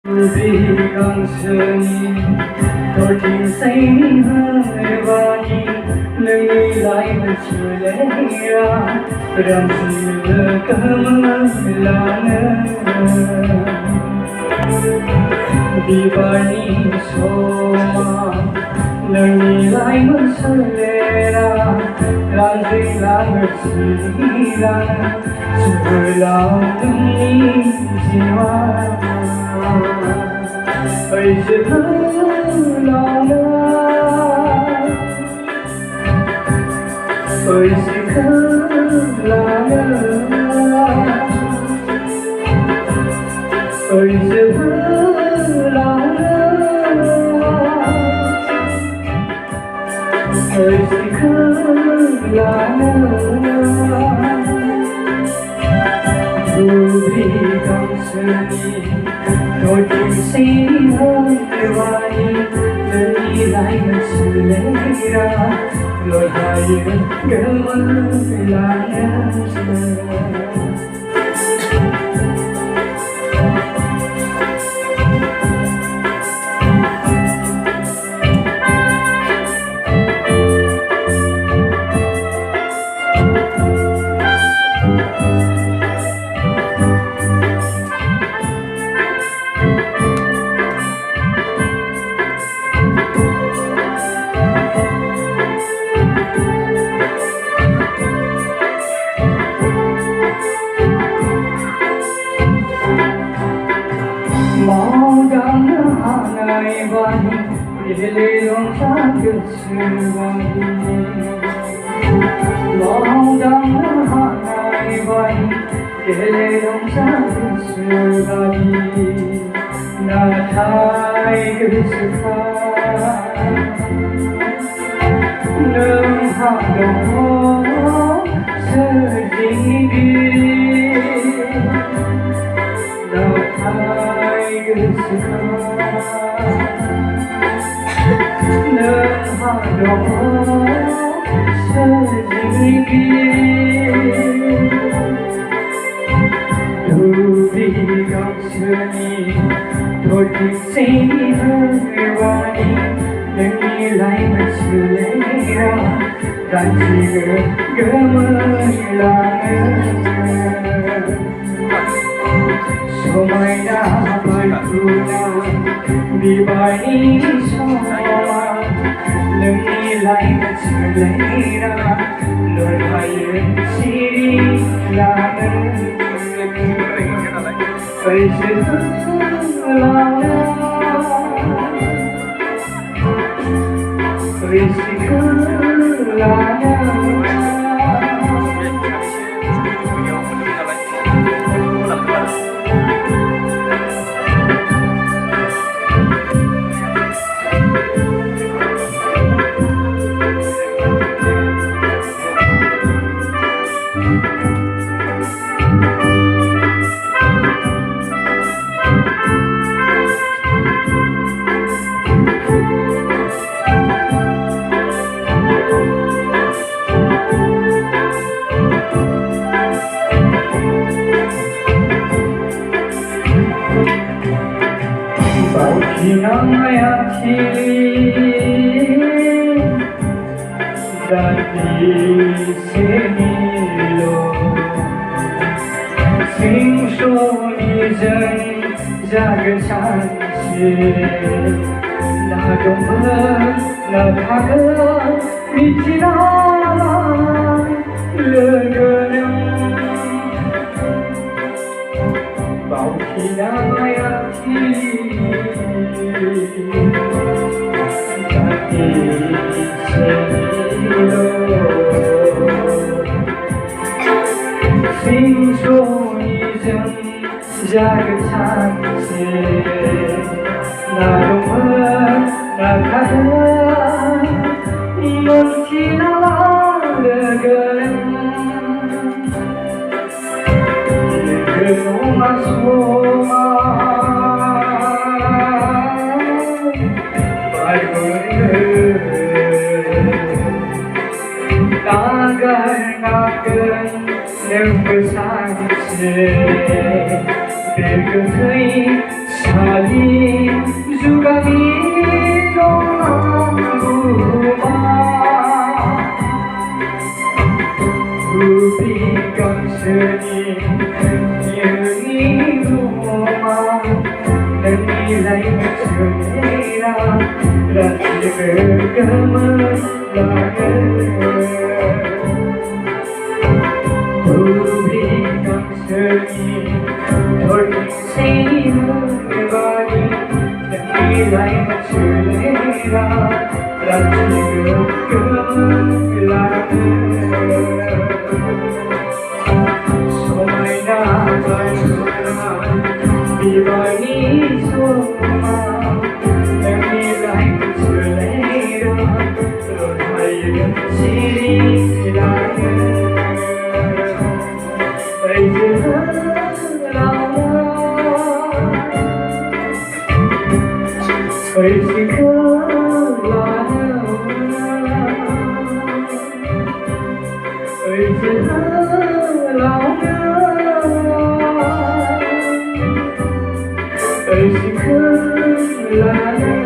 Vì con sương tôi tìm say hơi vani nơi lại mà chưa lẽ ra rằng sự cơm là nơi vì vani soma nơi lại mà sao lẽ ra làm gì là người chỉ là sự làm từng gì mà ơi sẽ thương lòng ơi sẽ thương lòng ơi sẽ thương lòng ơi sẽ thương lòng dù vì con sương tôi tìm xin hơn vài nơi lại mà sự lẽ ra lời hài gỡ là màu đắng ngày vani để lòng ta được sự vani màu đắng ngày vani để lòng ta được sự vani na thay cái sự khác nương hạ đó sự gì đi na thay nơi hoa đỏ sẽ gì dù vì con sương thôi thì xin hơn người đi đừng đi lại mà sự lẽ ra rằng chỉ gỡ mới là so mai đã bài thuna vì bài so đừng đi lại mà sự lẽ ra lời hài chỉ là phải sự là phải sự là khi nắng hati dan di sini lo sing soni zen jaga cansi na domba na kaga bicara legenang bau kinang hati sing soni zen jaga cansi na domba na kaga mencinta legenang Soma Nagar nagar nembesar se bergerai sali lại mất trời ra là chỉ về cảm ơn là 우리 감성이 돌린 생각이 내 나이 맞추리라 나 지금 끝나는 소마이 나가주나 비바니 소마 내 나이 맞추리라 너 나이 지리라 Hãy subscribe cho kênh Ghiền Mì Gõ để không bỏ lỡ